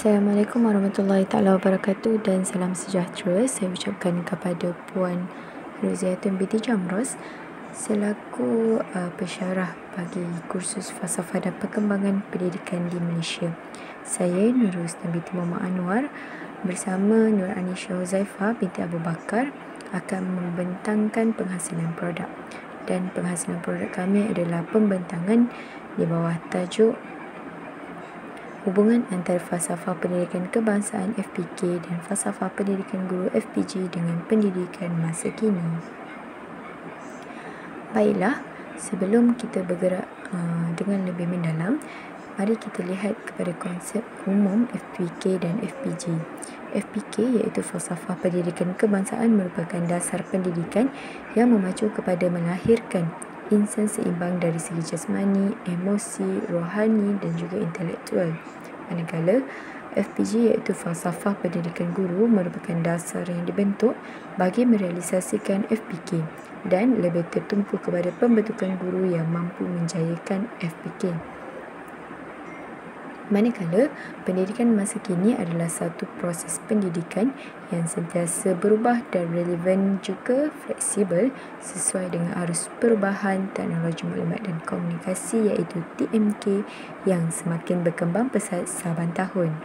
Assalamualaikum warahmatullahi taala wabarakatuh dan salam sejahtera. Saya ucapkan kepada Puan Ruziatun binti Jamros selaku pensyarah bagi kursus Falsafah dan Perkembangan Pendidikan di Malaysia. Saya Nurul Husna binti Muhammad Anwar bersama Nur Anisha Huzaifah binti Abu Bakar akan membentangkan penghasilan produk, dan penghasilan produk kami adalah pembentangan di bawah tajuk hubungan antara falsafah pendidikan kebangsaan FPK dan falsafah pendidikan guru FPG dengan pendidikan masa kini. Baiklah, sebelum kita bergerak dengan lebih mendalam, mari kita lihat kepada konsep umum FPK dan FPG. FPK iaitu falsafah pendidikan kebangsaan merupakan dasar pendidikan yang memacu kepada melahirkan insan seimbang dari segi jasmani, emosi, rohani dan juga intelektual. Manakala FPG iaitu falsafah pendidikan guru merupakan dasar yang dibentuk bagi merealisasikan FPK dan lebih tertumpu kepada pembentukan guru yang mampu menjayakan FPK. Manakala pendidikan masa kini adalah satu proses pendidikan yang sentiasa berubah dan relevan juga fleksibel sesuai dengan arus perubahan teknologi maklumat dan komunikasi iaitu TMK yang semakin berkembang pesat saban tahun.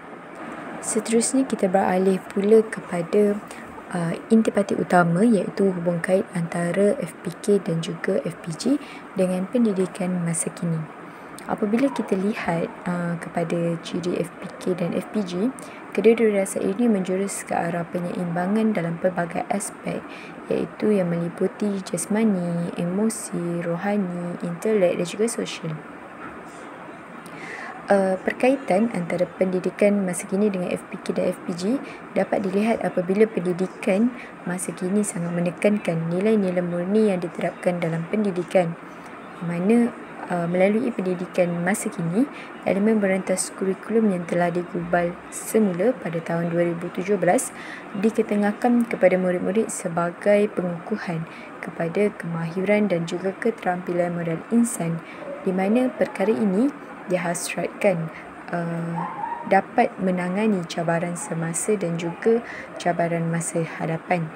Seterusnya kita beralih pula kepada intipati utama iaitu hubung kait antara FPK dan juga FPG dengan pendidikan masa kini. Apabila kita lihat kepada ciri FPK dan FPG, kedua-dua dasar ini menjurus ke arah penyeimbangan dalam pelbagai aspek iaitu yang meliputi jasmani, emosi, rohani, intelek dan juga sosial. Perkaitan antara pendidikan masa kini dengan FPK dan FPG dapat dilihat apabila pendidikan masa kini sangat menekankan nilai-nilai murni yang diterapkan dalam pendidikan, mana melalui pendidikan masa kini, elemen berentas kurikulum yang telah digubal semula pada tahun 2017 diketengahkan kepada murid-murid sebagai pengukuhan kepada kemahiran dan juga keterampilan modal insan, di mana perkara ini dihasratkan dapat menangani cabaran semasa dan juga cabaran masa hadapan.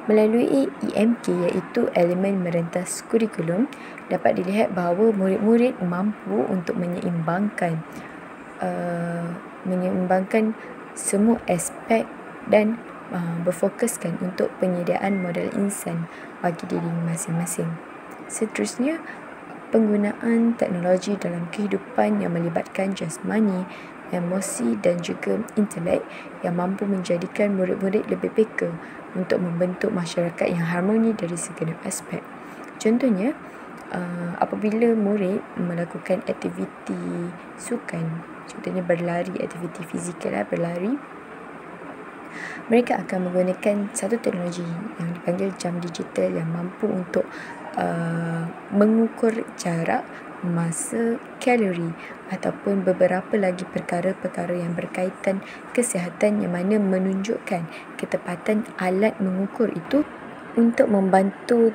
Melalui EMK iaitu elemen merentas kurikulum, dapat dilihat bahawa murid-murid mampu untuk menyeimbangkan semua aspek dan berfokuskan untuk penyediaan modal insan bagi diri masing-masing. Seterusnya, penggunaan teknologi dalam kehidupan yang melibatkan jasmani, emosi dan juga intelek yang mampu menjadikan murid-murid lebih peka untuk membentuk masyarakat yang harmoni dari segenap aspek. Contohnya, apabila murid melakukan aktiviti sukan, contohnya berlari, aktiviti fizikal berlari, mereka akan menggunakan satu teknologi yang dipanggil jam digital yang mampu untuk mengukur jarak, masa, kalori ataupun beberapa lagi perkara-perkara yang berkaitan kesihatan yang mana menunjukkan ketepatan alat mengukur itu untuk membantu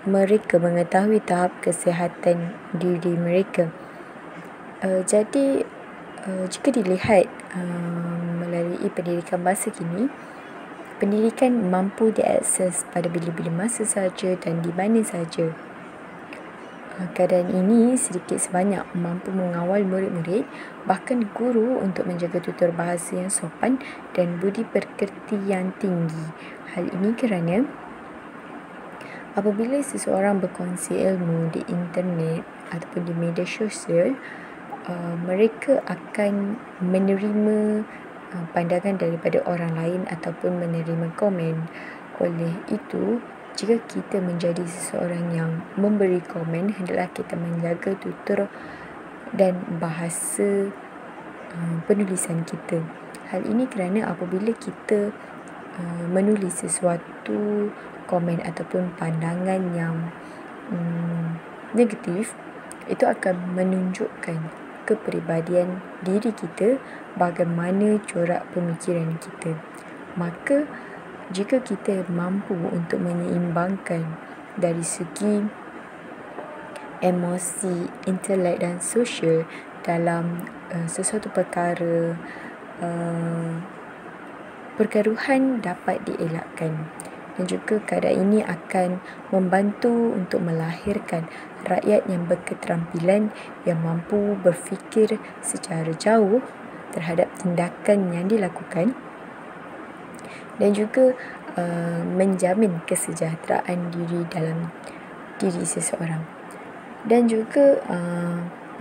mereka mengetahui tahap kesihatan diri mereka. Jadi jika dilihat melalui pendidikan masa kini, pendidikan mampu diakses pada bila-bila masa sahaja dan di mana sahaja. Keadaan ini sedikit sebanyak mampu mengawal murid-murid, bahkan guru untuk menjaga tutur bahasa yang sopan dan budi pekerti yang tinggi. Hal ini kerana apabila seseorang berkongsi ilmu di internet ataupun di media sosial, mereka akan menerima pandangan daripada orang lain ataupun menerima komen. Oleh itu, jika kita menjadi seseorang yang memberi komen, hendaklah kita menjaga tutur dan bahasa penulisan kita. Hal ini kerana apabila kita menulis sesuatu komen ataupun pandangan yang negatif, itu akan menunjukkan kepribadian diri kita, bagaimana corak pemikiran kita. Maka jika kita mampu untuk menyeimbangkan dari segi emosi, intelek dan sosial dalam sesuatu perkara, pergaduhan dapat dielakkan. Dan juga keadaan ini akan membantu untuk melahirkan rakyat yang berketerampilan, yang mampu berfikir secara jauh terhadap tindakan yang dilakukan, dan juga menjamin kesejahteraan diri dalam diri seseorang. Dan juga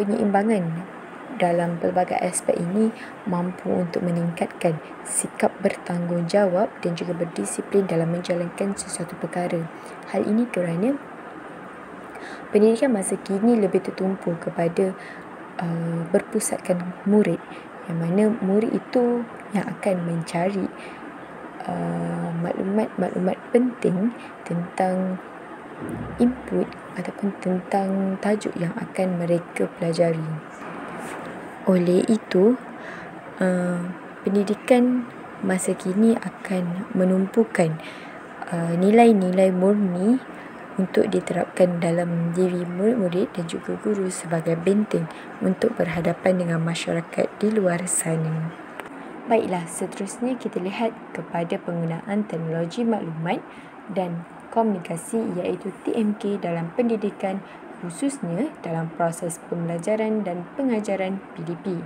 penyeimbangan dalam pelbagai aspek ini mampu untuk meningkatkan sikap bertanggungjawab dan juga berdisiplin dalam menjalankan sesuatu perkara. Hal ini kerana pendidikan masa kini lebih tertumpu kepada berpusatkan murid, yang mana murid itu yang akan mencari maklumat-maklumat penting tentang input ataupun tentang tajuk yang akan mereka pelajari. Oleh itu, pendidikan masa kini akan menumpukan nilai-nilai murni untuk diterapkan dalam diri murid-murid dan juga guru sebagai benteng untuk berhadapan dengan masyarakat di luar sana. Baiklah, seterusnya kita lihat kepada penggunaan teknologi maklumat dan komunikasi, iaitu TMK dalam pendidikan, khususnya dalam proses pembelajaran dan pengajaran PDP.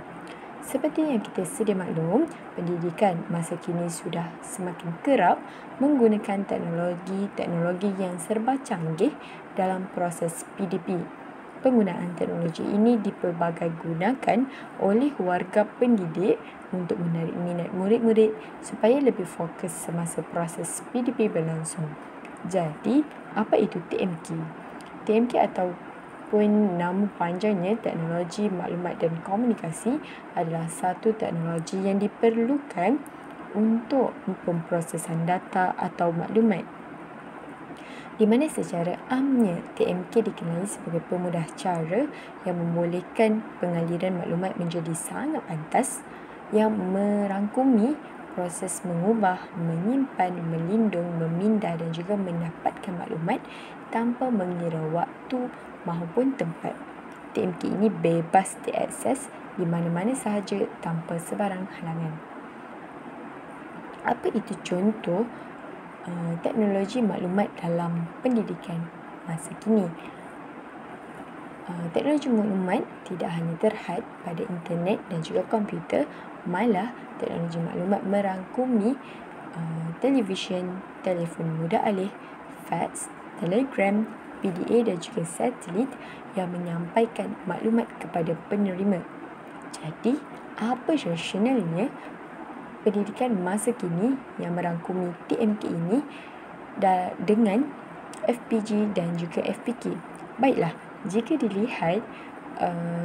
Seperti yang kita sedia maklum, pendidikan masa kini sudah semakin kerap menggunakan teknologi yang serba canggih dalam proses PDP. Penggunaan teknologi ini dipelbagai gunakan oleh warga pendidik untuk menarik minat murid-murid supaya lebih fokus semasa proses PDP berlangsung. Jadi, apa itu TMK? TMK ataupun nama panjangnya Teknologi Maklumat dan Komunikasi adalah satu teknologi yang diperlukan untuk pemprosesan data atau maklumat, di mana secara amnya TMK dikenali sebagai pemudah cara yang membolehkan pengaliran maklumat menjadi sangat pantas, yang merangkumi proses mengubah, menyimpan, melindung, memindah dan juga mendapatkan maklumat tanpa mengira waktu maupun tempat. TMK ini bebas diakses di mana-mana sahaja tanpa sebarang halangan. Apa itu contoh teknologi maklumat dalam pendidikan masa kini? Teknologi maklumat tidak hanya terhad pada internet dan juga komputer, malah teknologi maklumat merangkumi televisyen, telefon mudah alih, fax, telegram, PDA dan juga satelit yang menyampaikan maklumat kepada penerima. Jadi, apa rasionalnya pendidikan masa kini yang merangkumi TMK ini dengan FPG dan juga FPK? Baiklah, jika dilihat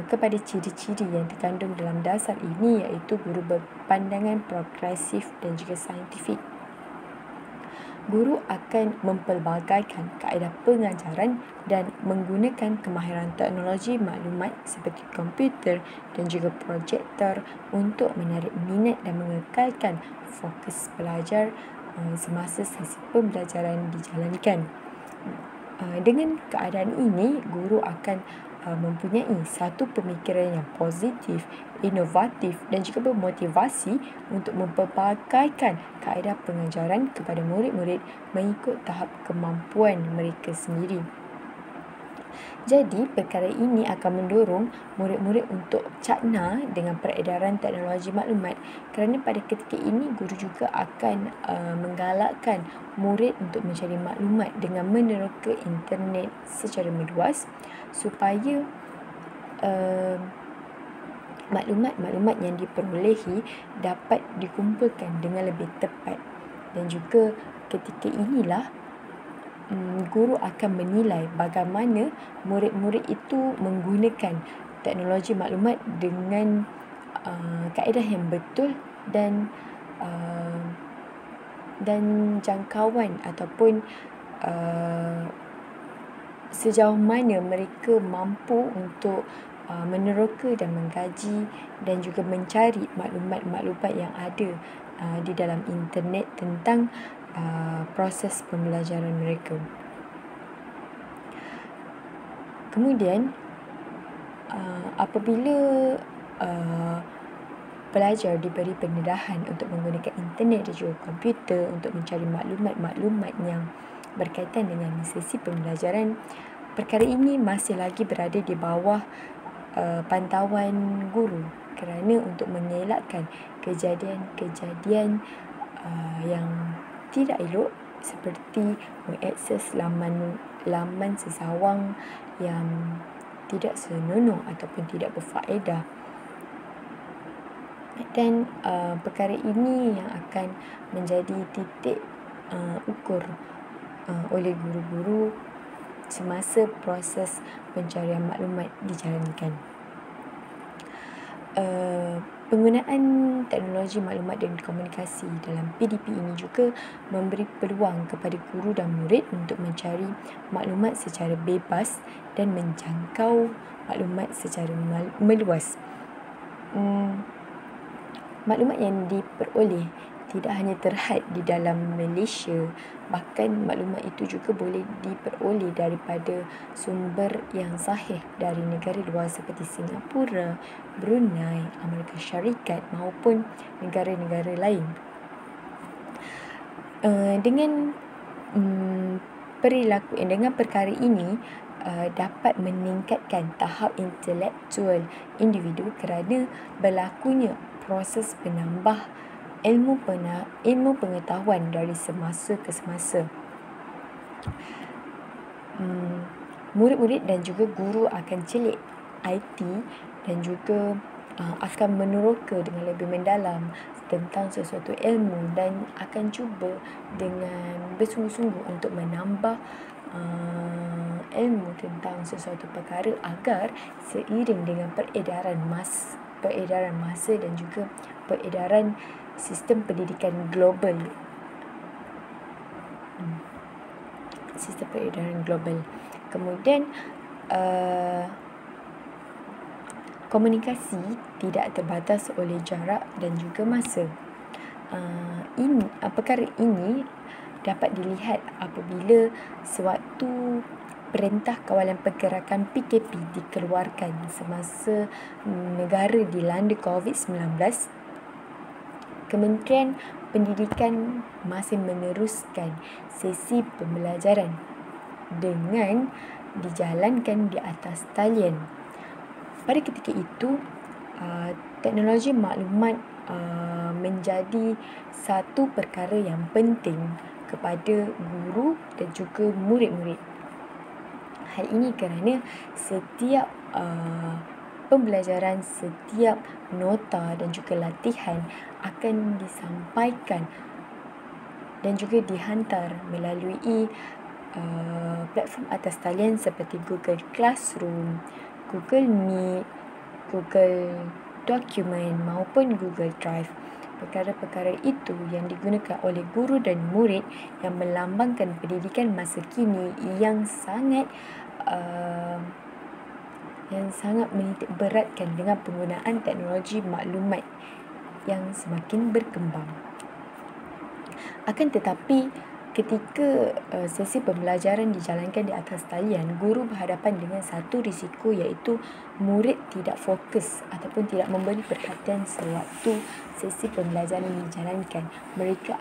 kepada ciri-ciri yang terkandung dalam dasar ini, iaitu guru berpandangan progresif dan juga saintifik. Guru akan mempelbagaikan kaedah pengajaran dan menggunakan kemahiran teknologi maklumat seperti komputer dan juga projektor untuk menarik minat dan mengekalkan fokus pelajar semasa sesi pembelajaran dijalankan. Dengan keadaan ini, guru akan mempunyai satu pemikiran yang positif, inovatif dan juga bermotivasi untuk mempelbagaikan kaedah pengajaran kepada murid-murid mengikut tahap kemampuan mereka sendiri. Jadi, perkara ini akan mendorong murid-murid untuk cakna dengan peredaran teknologi maklumat, kerana pada ketika ini guru juga akan menggalakkan murid untuk mencari maklumat dengan meneroka internet secara meluas supaya maklumat-maklumat yang diperolehi dapat dikumpulkan dengan lebih tepat. Dan juga ketika inilah guru akan menilai bagaimana murid-murid itu menggunakan teknologi maklumat dengan kaedah yang betul dan jangkauan ataupun sejauh mana mereka mampu untuk meneroka dan mengkaji dan juga mencari maklumat-maklumat yang ada di dalam internet tentang proses pembelajaran mereka. Kemudian, apabila pelajar diberi pendedahan untuk menggunakan internet dan juga komputer untuk mencari maklumat-maklumat yang berkaitan dengan sesi pembelajaran, perkara ini masih lagi berada di bawah pantauan guru, kerana untuk mengelakkan kejadian-kejadian yang tidak elok seperti mengakses laman sesawang yang tidak senonoh ataupun tidak berfaedah. Dan perkara ini yang akan menjadi titik ukur oleh guru-guru semasa proses pencarian maklumat dijalankan. Penggunaan teknologi maklumat dan komunikasi dalam PDP ini juga memberi peluang kepada guru dan murid untuk mencari maklumat secara bebas dan menjangkau maklumat secara meluas. Maklumat yang diperoleh tidak hanya terhad di dalam Malaysia, bahkan maklumat itu juga boleh diperoleh daripada sumber yang sahih dari negara luar seperti Singapura, Brunei, Amerika Syarikat maupun negara-negara lain. Dengan perkara ini dapat meningkatkan tahap intelektual individu kerana berlakunya proses penambah ilmu pengetahuan dari semasa ke semasa. Murid-murid dan juga guru akan celik IT dan juga akan meneroka dengan lebih mendalam tentang sesuatu ilmu dan akan cuba dengan bersungguh-sungguh untuk menambah ilmu tentang sesuatu perkara agar seiring dengan peredaran masa dan juga peredaran sistem pendidikan global. Kemudian komunikasi tidak terbatas oleh jarak dan juga masa. Perkara ini dapat dilihat apabila sewaktu Perintah Kawalan Pergerakan PKP dikeluarkan semasa negara dilanda COVID-19, Kementerian Pendidikan masih meneruskan sesi pembelajaran dengan dijalankan di atas talian. Pada ketika itu, teknologi maklumat menjadi satu perkara yang penting kepada guru dan juga murid-murid. Hal ini kerana setiap pembelajaran, setiap nota dan juga latihan akan disampaikan dan juga dihantar melalui platform atas talian seperti Google Classroom, Google Meet, Google Document maupun Google Drive. Perkara-perkara itu yang digunakan oleh guru dan murid yang melambangkan pendidikan masa kini yang sangat menitik beratkan dengan penggunaan teknologi maklumat yang semakin berkembang. Akan tetapi, ketika sesi pembelajaran dijalankan di atas talian, guru berhadapan dengan satu risiko, iaitu murid tidak fokus ataupun tidak memberi perhatian sewaktu sesi pembelajaran dijalankan. Mereka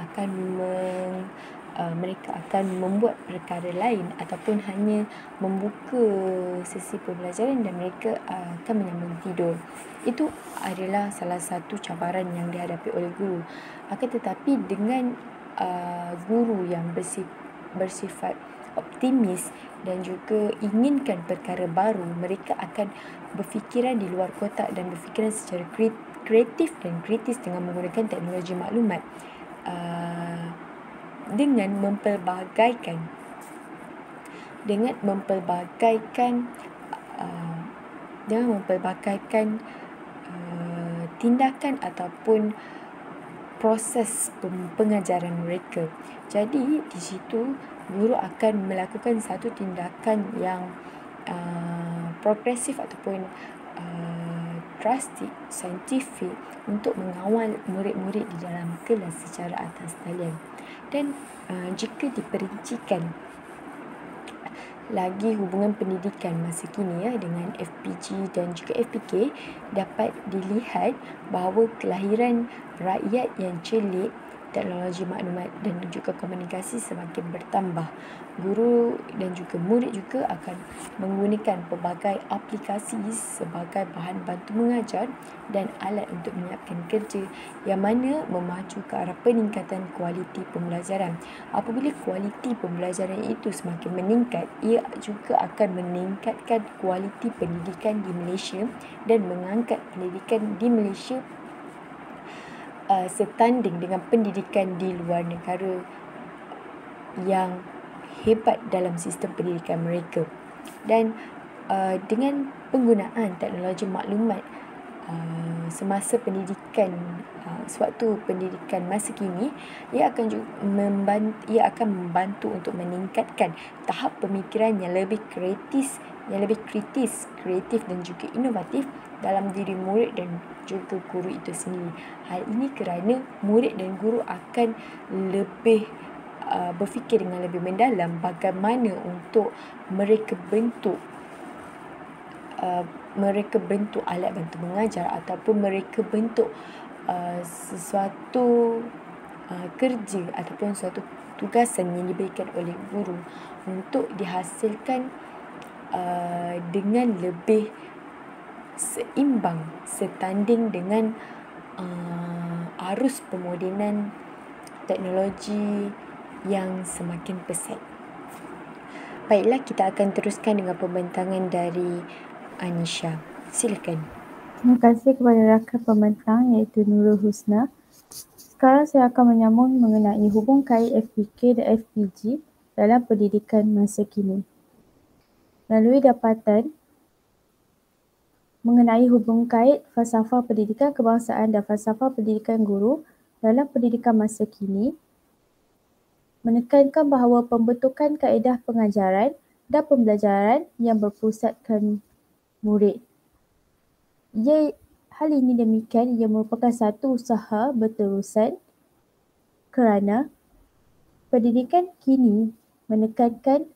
akan membuat perkara lain ataupun hanya membuka sesi pembelajaran dan mereka akan menyambung tidur. Itu adalah salah satu cabaran yang dihadapi oleh guru. Akan tetapi dengan guru yang bersifat optimis dan juga inginkan perkara baru, mereka akan berfikiran di luar kotak dan berfikiran secara kreatif dan kritis dengan menggunakan teknologi maklumat dengan mempelbagaikan tindakan ataupun proses pengajaran mereka. Jadi di situ guru akan melakukan satu tindakan yang progresif ataupun drastik, saintifik untuk mengawal murid-murid di dalam kelas secara atas talian. Dan jika diperincikan lagi hubungan pendidikan masa kini dengan FPG dan juga FPK, dapat dilihat bahawa kelahiran rakyat yang celik, teknologi maklumat dan juga komunikasi semakin bertambah. Guru dan juga murid juga akan menggunakan pelbagai aplikasi sebagai bahan bantu mengajar dan alat untuk menyiapkan kerja, yang mana memacu ke arah peningkatan kualiti pembelajaran. Apabila kualiti pembelajaran itu semakin meningkat, ia juga akan meningkatkan kualiti pendidikan di Malaysia dan mengangkat pendidikan di Malaysia setanding dengan pendidikan di luar negara yang hebat dalam sistem pendidikan mereka. Dan dengan penggunaan teknologi maklumat semasa pendidikan, sewaktu pendidikan masa kini, ia akan membantu untuk meningkatkan tahap pemikiran yang lebih kritis, kreatif dan juga inovatif dalam diri murid dan juga guru itu sendiri. Hal ini kerana murid dan guru akan lebih berfikir dengan lebih mendalam bagaimana untuk mereka bentuk alat bantu mengajar ataupun mereka bentuk sesuatu kerja ataupun suatu tugasan yang diberikan oleh guru untuk dihasilkan dengan lebih seimbang setanding dengan arus pemodenan teknologi yang semakin pesat. Baiklah, kita akan teruskan dengan pembentangan dari Anisha. Silakan. Terima kasih kepada rakan pembentang iaitu Nurul Husna. Sekarang saya akan menyambung mengenai hubung kait FPK dan FPG dalam pendidikan masa kini. Melalui dapatan mengenai hubung kait falsafah pendidikan kebangsaan dan falsafah pendidikan guru dalam pendidikan masa kini, menekankan bahawa pembentukan kaedah pengajaran dan pembelajaran yang berpusatkan murid. Hal ini demikian ia merupakan satu usaha berterusan kerana pendidikan kini menekankan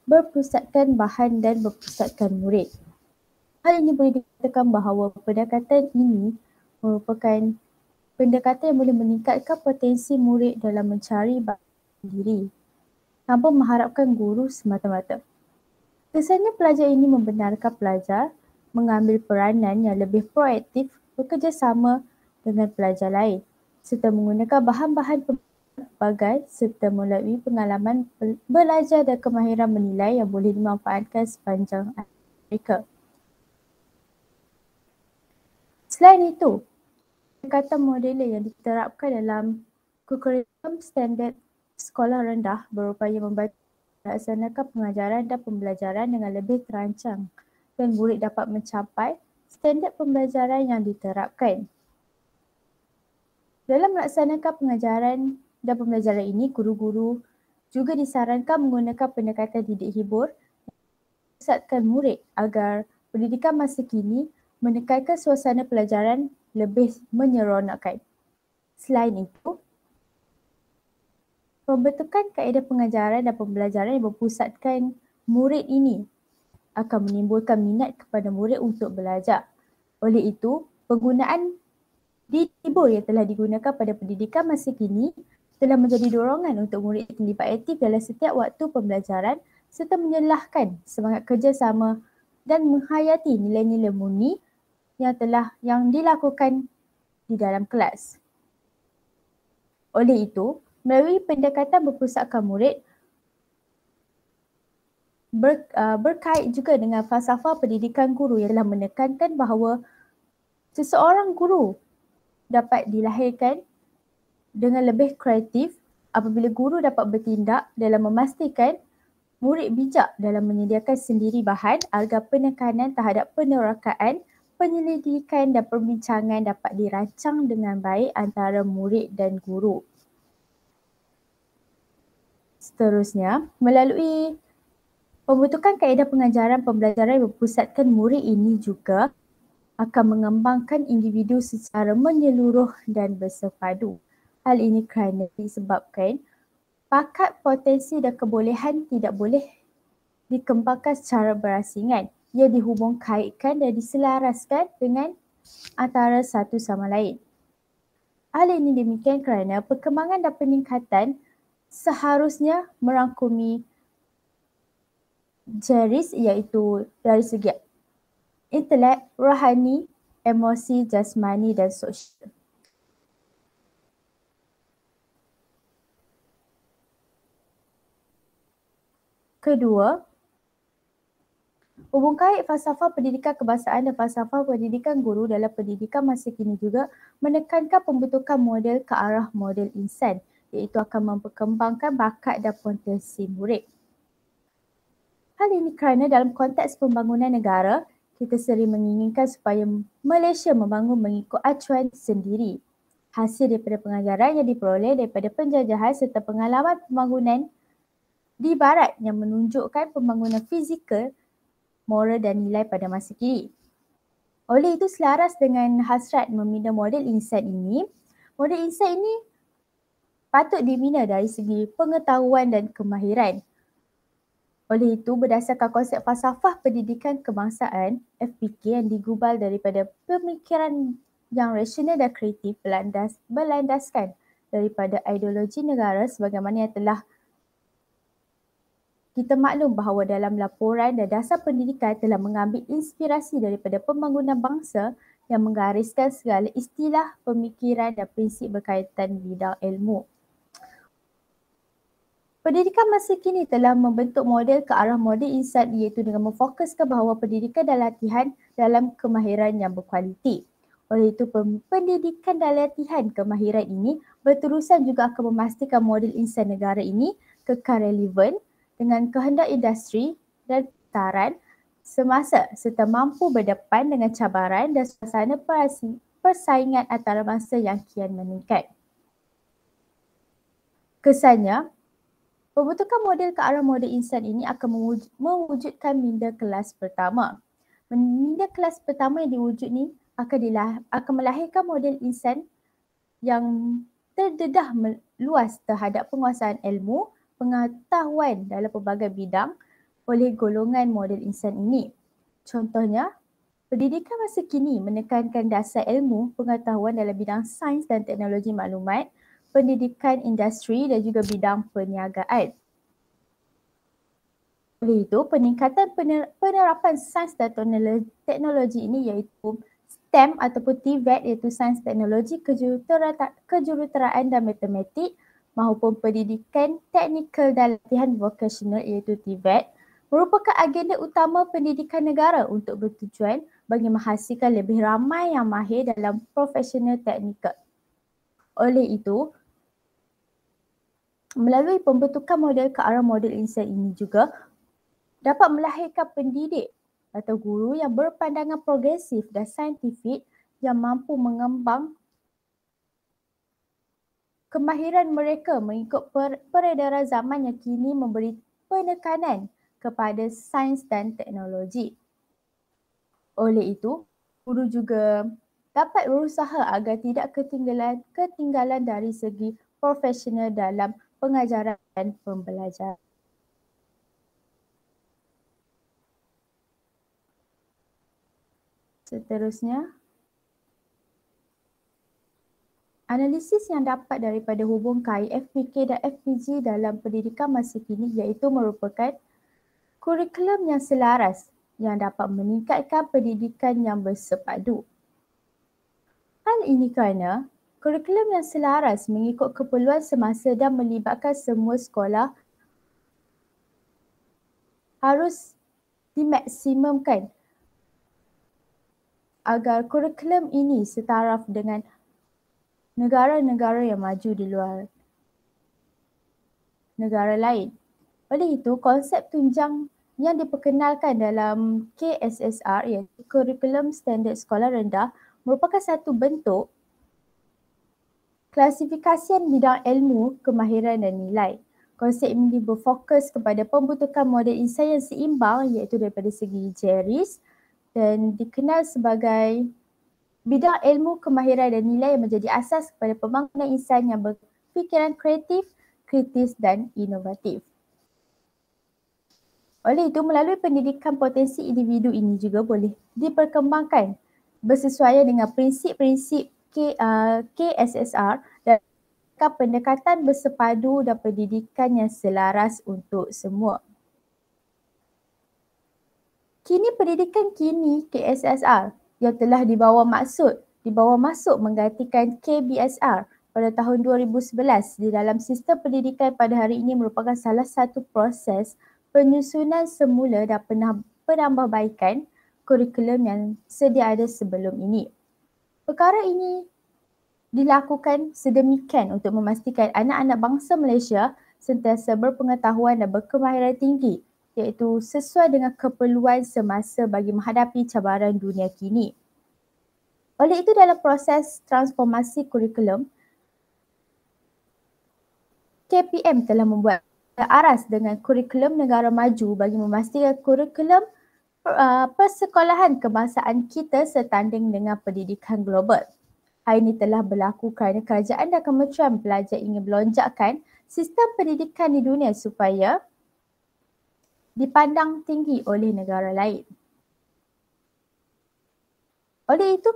berpusatkan bahan dan berpusatkan murid. Hal ini boleh dikatakan bahawa pendekatan ini merupakan pendekatan yang boleh meningkatkan potensi murid dalam mencari bahan sendiri tanpa mengharapkan guru semata-mata. Kesannya pelajar ini membenarkan pelajar mengambil peranan yang lebih proaktif bekerjasama dengan pelajar lain serta menggunakan bahan-bahan pelbagai serta melalui pengalaman belajar dan kemahiran menilai yang boleh dimanfaatkan sepanjang mereka. Selain itu, pendekatan modeler yang diterapkan dalam kurikulum standard sekolah rendah berupaya membantu melaksanakan pengajaran dan pembelajaran dengan lebih terancang dan murid dapat mencapai standard pembelajaran yang diterapkan. Dalam melaksanakan pengajaran dan pembelajaran ini, guru-guru juga disarankan menggunakan pendekatan didik hibur yang memperpusatkan murid agar pendidikan masa kini menekankan suasana pelajaran lebih menyeronokkan. Selain itu, pembentukan kaedah pengajaran dan pembelajaran yang berpusatkan murid ini akan menimbulkan minat kepada murid untuk belajar. Oleh itu, penggunaan didik hibur yang telah digunakan pada pendidikan masa kini telah menjadi dorongan untuk murid terlibat aktif dalam setiap waktu pembelajaran serta menyelahkan semangat kerjasama dan menghayati nilai-nilai murni yang dilakukan di dalam kelas. Oleh itu, melalui pendekatan berpusatkan murid berkait juga dengan falsafah pendidikan guru yang telah menekankan bahawa seseorang guru dapat dilahirkan dengan lebih kreatif apabila guru dapat bertindak dalam memastikan murid bijak dalam menyediakan sendiri bahan agar penekanan terhadap penerakaan, penyelidikan dan perbincangan dapat dirancang dengan baik antara murid dan guru. Seterusnya, melalui pembentukan kaedah pengajaran pembelajaran yang berpusatkan murid ini juga akan mengembangkan individu secara menyeluruh dan bersepadu. Hal ini kerana disebabkan bakat, potensi dan kebolehan tidak boleh dikembangkan secara berasingan. Ia dihubung kaitkan dan diselaraskan dengan antara satu sama lain. Hal ini demikian kerana perkembangan dan peningkatan seharusnya merangkumi jeris iaitu dari segi intelek, rohani, emosi, jasmani dan sosial. Kedua, hubung kait falsafah pendidikan kebangsaan dan falsafah pendidikan guru dalam pendidikan masa kini juga menekankan pembentukan model ke arah model insan, iaitu akan memperkembangkan bakat dan potensi murid. Hal ini kerana dalam konteks pembangunan negara, kita sering menginginkan supaya Malaysia membangun mengikut acuan sendiri. Hasil daripada pengajaran yang diperoleh daripada penjajahan serta pengalaman pembangunan di barat yang menunjukkan pembangunan fizikal, moral dan nilai pada masa kini. Oleh itu, selaras dengan hasrat membina model insan ini patut dibina dari segi pengetahuan dan kemahiran. Oleh itu, berdasarkan konsep falsafah pendidikan kebangsaan FPK yang digubal daripada pemikiran yang rasional dan kreatif berlandaskan daripada ideologi negara sebagaimana yang telah kita maklum bahawa dalam laporan dan dasar pendidikan telah mengambil inspirasi daripada pembangunan bangsa yang menggariskan segala istilah, pemikiran dan prinsip berkaitan bidang ilmu. Pendidikan masa kini telah membentuk model ke arah model insan iaitu dengan memfokuskan bahawa pendidikan dan latihan dalam kemahiran yang berkualiti. Oleh itu, pendidikan dan latihan kemahiran ini berterusan juga akan memastikan model insan negara ini kekal relevan dengan kehendak industri dan petaran semasa serta mampu berdepan dengan cabaran dan suasana persaingan antarabangsa yang kian meningkat. Kesannya, pembentukan model ke arah model insan ini akan mewujudkan minda kelas pertama. Minda kelas pertama yang diwujud ni akan melahirkan model insan yang terdedah luas terhadap penguasaan ilmu, pengetahuan dalam pelbagai bidang oleh golongan model insan ini. Contohnya, pendidikan masa kini menekankan dasar ilmu, pengetahuan dalam bidang sains dan teknologi maklumat, pendidikan industri dan juga bidang perniagaan. Oleh itu, peningkatan penerapan sains dan teknologi ini iaitu STEM ataupun TVET iaitu sains, teknologi, kejuruteraan dan matematik maupun pendidikan teknikal dan latihan vocational iaitu TVET merupakan agenda utama pendidikan negara untuk bertujuan bagi menghasilkan lebih ramai yang mahir dalam profesional teknikal. Oleh itu, melalui pembentukan model ke arah model insan ini juga dapat melahirkan pendidik atau guru yang berpandangan progresif dan saintifik yang mampu mengembang kemahiran mereka mengikut peredaran zaman yang kini memberi penekanan kepada sains dan teknologi. Oleh itu, guru juga dapat berusaha agar tidak ketinggalan dari segi profesional dalam pengajaran dan pembelajaran. Seterusnya, analisis yang dapat daripada hubung kait FPK dan FPG dalam pendidikan masa kini iaitu merupakan kurikulum yang selaras yang dapat meningkatkan pendidikan yang bersepadu. Hal ini kerana kurikulum yang selaras mengikut keperluan semasa dan melibatkan semua sekolah harus dimaksimumkan agar kurikulum ini setaraf dengan negara-negara yang maju di luar negara lain. Oleh itu, konsep tunjang yang diperkenalkan dalam KSSR iaitu Kurikulum Standard Sekolah Rendah merupakan satu bentuk klasifikasian bidang ilmu, kemahiran dan nilai. Konsep ini berfokus kepada pembentukan model insan yang seimbang iaitu daripada segi jeris dan dikenal sebagai bidang ilmu, kemahiran dan nilai yang menjadi asas kepada pembangunan insan yang berfikiran kreatif, kritis dan inovatif. Oleh itu, melalui pendidikan potensi individu ini juga boleh diperkembangkan bersesuaian dengan prinsip-prinsip KSSR dan pendekatan bersepadu dan pendidikan yang selaras untuk semua. Kini pendidikan kini KSSR yang telah dibawa masuk menggantikan KBSR pada tahun 2011 di dalam sistem pendidikan pada hari ini merupakan salah satu proses penyusunan semula dan penambahbaikan kurikulum yang sedia ada sebelum ini. Perkara ini dilakukan sedemikian untuk memastikan anak-anak bangsa Malaysia sentiasa berpengetahuan dan berkemahiran tinggi, iaitu sesuai dengan keperluan semasa bagi menghadapi cabaran dunia kini. Oleh itu, dalam proses transformasi kurikulum, KPM telah membuat aras dengan kurikulum negara maju bagi memastikan kurikulum persekolahan kebangsaan kita setanding dengan pendidikan global. Hal ini telah berlaku kerana kerajaan dan Kementerian Pelajar ingin melonjakkan sistem pendidikan di dunia supaya dipandang tinggi oleh negara lain. Oleh itu,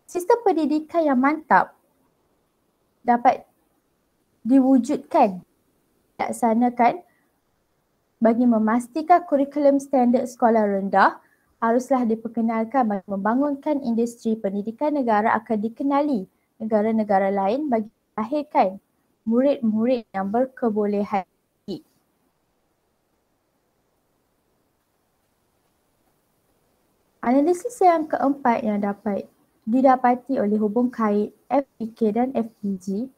sistem pendidikan yang mantap dapat diwujudkan, dilaksanakan bagi memastikan kurikulum standard sekolah rendah haruslah diperkenalkan bagi membangunkan industri pendidikan negara akan dikenali negara-negara lain bagi melahirkan murid-murid yang berkebolehan tinggi. Analisis yang keempat yang dapat didapati oleh hubung kait FPK dan FPG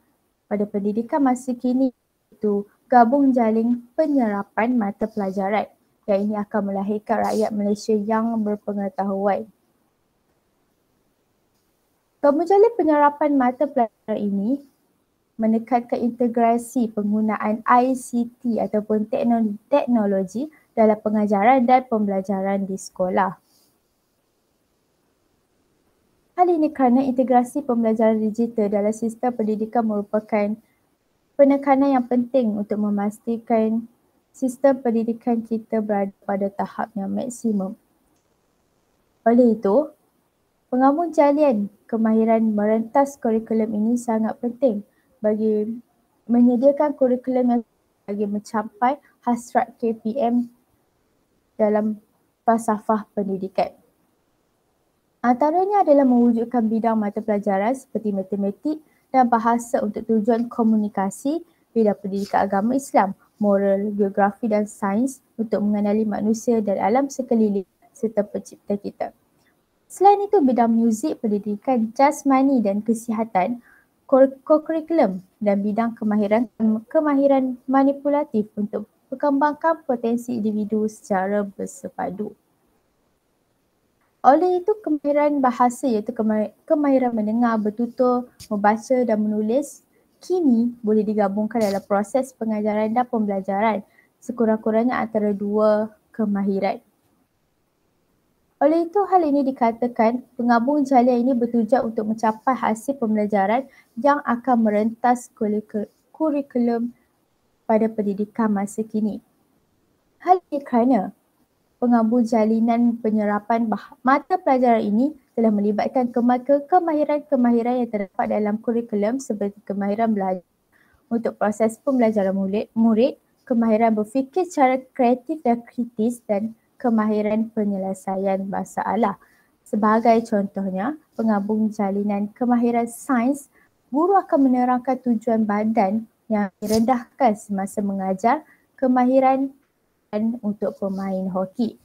pada pendidikan masa kini iaitu gabung jaring penyerapan mata pelajaran yang ini akan melahirkan rakyat Malaysia yang berpengetahuan. Gabung jaring penyerapan mata pelajaran ini menekankan integrasi penggunaan ICT ataupun teknologi dalam pengajaran dan pembelajaran di sekolah. Hal ini kerana integrasi pembelajaran digital dalam sistem pendidikan merupakan penekanan yang penting untuk memastikan sistem pendidikan kita berada pada tahap yang maksimum. Oleh itu, penggabung jalian kemahiran merentas kurikulum ini sangat penting bagi menyediakan kurikulum yang bagi mencapai hasrat KPM dalam falsafah pendidikan. Antaranya adalah mewujudkan bidang mata pelajaran seperti matematik dan bahasa untuk tujuan komunikasi, bidang pendidikan agama Islam, moral, geografi dan sains untuk mengenali manusia dan alam sekeliling serta pencipta kita. Selain itu, bidang muzik, pendidikan jasmani dan kesihatan, kurikulum dan bidang kemahiran manipulatif untuk perkembangan potensi individu secara bersepadu. Oleh itu, kemahiran bahasa iaitu kemahiran mendengar, bertutur, membaca dan menulis kini boleh digabungkan dalam proses pengajaran dan pembelajaran sekurang-kurangnya antara dua kemahiran. Oleh itu, hal ini dikatakan penggabung jalian ini bertujuan untuk mencapai hasil pembelajaran yang akan merentas kurikulum pada pendidikan masa kini. Hal ini kerana penggabung jalinan penyerapan mata pelajaran ini telah melibatkan kemahiran-kemahiran yang terdapat dalam kurikulum seperti kemahiran belajar untuk proses pembelajaran murid, kemahiran berfikir secara kreatif dan kritis dan kemahiran penyelesaian masalah. Sebagai contohnya, penggabung jalinan kemahiran sains, guru akan menerangkan tujuan badan yang direndahkan semasa mengajar, kemahiran untuk pemain hoki.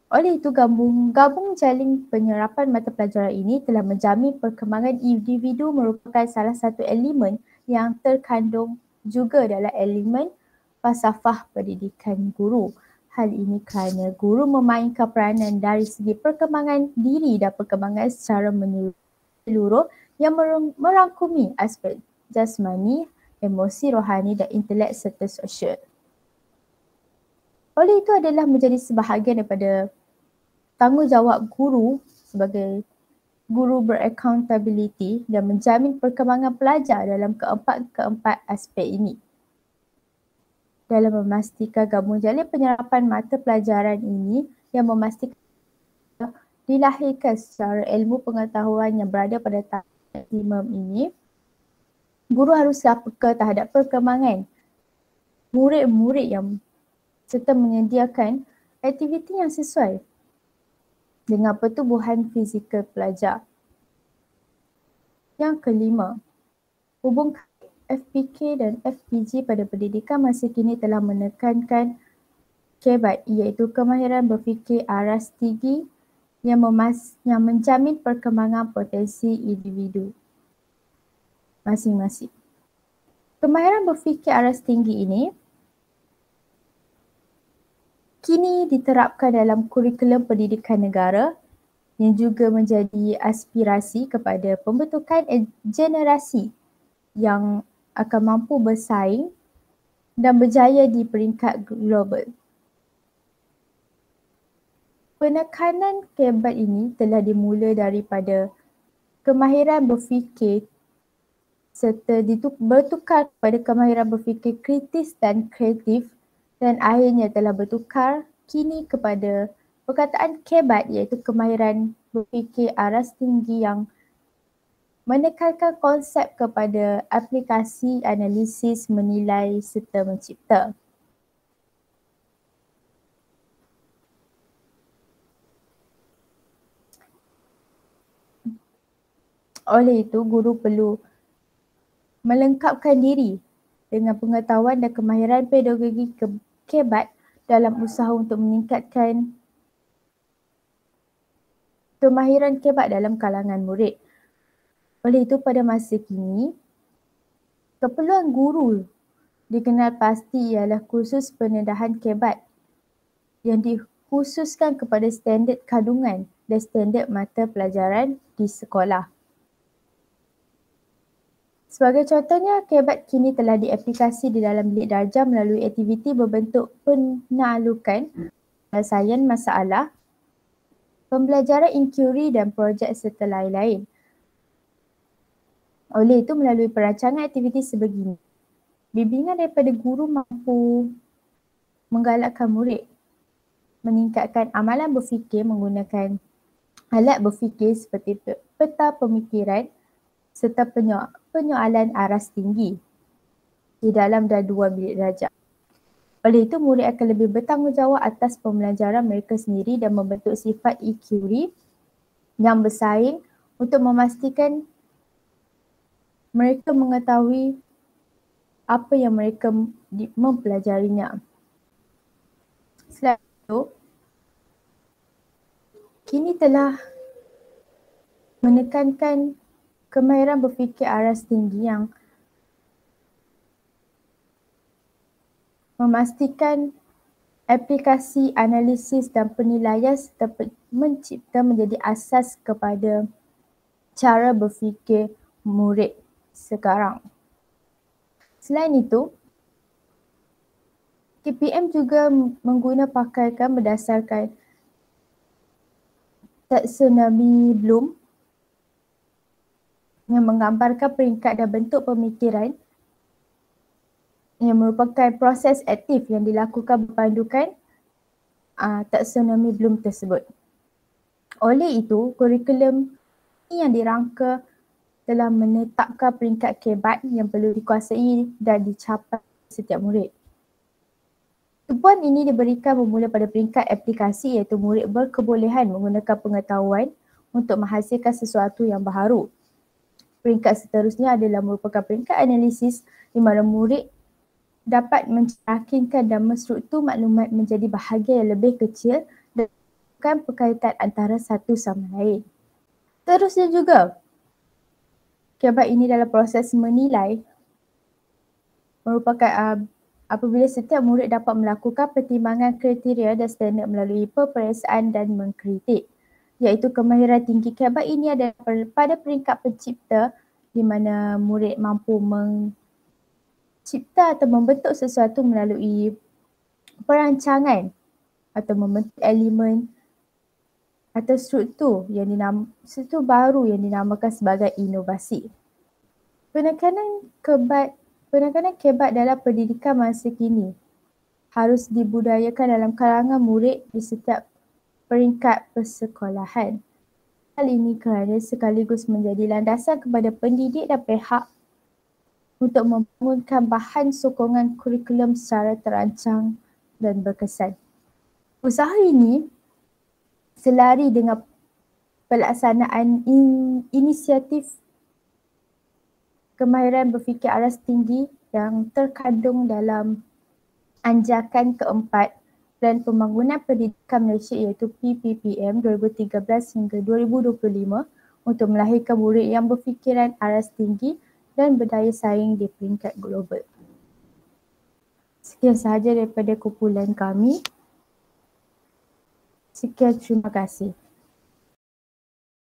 Oleh itu, gabung jaring penyerapan mata pelajaran ini telah menjamin perkembangan individu merupakan salah satu elemen yang terkandung juga dalam elemen falsafah pendidikan guru. Hal ini kerana guru memainkan peranan dari segi perkembangan diri dan perkembangan secara menyeluruh yang merangkumi aspek jasmani, emosi, rohani dan intelek serta sosial. Oleh itu adalah menjadi sebahagian daripada tanggungjawab guru sebagai guru beraccountability dan menjamin perkembangan pelajar dalam keempat aspek ini. dalam memastikan gabung jalin penyerapan mata pelajaran ini yang memastikan dilahirkan secara ilmu pengetahuan yang berada pada tahap maksimum ini. Guru haruslah peka terhadap perkembangan murid-murid yang serta menyediakan aktiviti yang sesuai dengan pertumbuhan fizikal pelajar. Yang kelima, hubungkan FPK dan FPG pada pendidikan masa kini telah menekankan KEBAT iaitu kemahiran berfikir aras tinggi yang menjamin perkembangan potensi individu masing-masing. Kemahiran berfikir aras tinggi ini kini diterapkan dalam kurikulum pendidikan negara yang juga menjadi aspirasi kepada pembentukan generasi yang akan mampu bersaing dan berjaya di peringkat global. Penekanan KEBAT ini telah dimula daripada kemahiran berfikir serta bertukar kepada kemahiran berfikir kritis dan kreatif dan akhirnya telah bertukar kini kepada perkataan KEBAT iaitu kemahiran berfikir aras tinggi yang menekankan konsep kepada aplikasi analisis, menilai serta mencipta. Oleh itu, guru perlu melengkapkan diri dengan pengetahuan dan kemahiran pedagogi KEBAT dalam usaha untuk meningkatkan kemahiran KEBAT dalam kalangan murid. Oleh itu, pada masa kini, keperluan guru dikenal pasti ialah kursus pendedahan KEBAT yang dikhususkan kepada standard kandungan dan standard mata pelajaran di sekolah. Sebagai contohnya, KEBAT kini telah diaplikasi di dalam bilik darjah melalui aktiviti berbentuk penaklukan, penyelesaian masalah, pembelajaran inquiry dan projek serta lain-lain. Oleh itu, melalui perancangan aktiviti sebegini, bimbingan daripada guru mampu menggalakkan murid meningkatkan amalan berfikir menggunakan alat berfikir seperti peta pemikiran serta penyoalan aras tinggi di dalam dan dua bilik darjah. Oleh itu, murid akan lebih bertanggungjawab atas pembelajaran mereka sendiri dan membentuk sifat inquiry yang bersaing untuk memastikan mereka mengetahui apa yang mereka mempelajarinya. Selain itu, kini telah menekankan kemahiran berfikir aras tinggi yang memastikan aplikasi analisis dan penilaian serta mencipta menjadi asas kepada cara berfikir murid sekarang. Selain itu, KPM juga pakaikan berdasarkan taksonomi Bloom yang menggambarkan peringkat dan bentuk pemikiran yang merupakan proses aktif yang dilakukan berpandukan taksonomi Bloom tersebut. Oleh itu, kurikulum yang dirangka telah menetapkan peringkat KEBAT yang perlu dikuasai dan dicapai setiap murid. Tumpuan ini diberikan bermula pada peringkat aplikasi iaitu murid berkebolehan menggunakan pengetahuan untuk menghasilkan sesuatu yang baharu. Peringkat seterusnya adalah merupakan peringkat analisis di mana murid dapat mencerahkan dan menstruktur maklumat menjadi bahagian yang lebih kecil dan bukan perkaitan antara satu sama lain. Terusnya juga, KEBAT ini dalam proses menilai merupakan apabila setiap murid dapat melakukan pertimbangan kriteria dan standard melalui peperiksaan dan mengkritik. Iaitu kemahiran tinggi KEBAT ini adalah pada peringkat pencipta di mana murid mampu mencipta atau membentuk sesuatu melalui perancangan atau membentuk elemen atau struktur baru yang dinamakan sebagai inovasi. Penekanan KEBAT dalam pendidikan masa kini harus dibudayakan dalam kalangan murid di setiap peringkat persekolahan. Hal ini kerana sekaligus menjadi landasan kepada pendidik dan pihak untuk membangunkan bahan sokongan kurikulum secara terancang dan berkesan. Usaha ini selari dengan pelaksanaan inisiatif kemahiran berfikir aras tinggi yang terkandung dalam Anjakan keempat Plan Pembangunan Pendidikan Malaysia iaitu PPPM 2013 hingga 2025 untuk melahirkan murid yang berfikiran aras tinggi dan berdaya saing di peringkat global. Sekian sahaja daripada kumpulan kami. Sekian, terima kasih.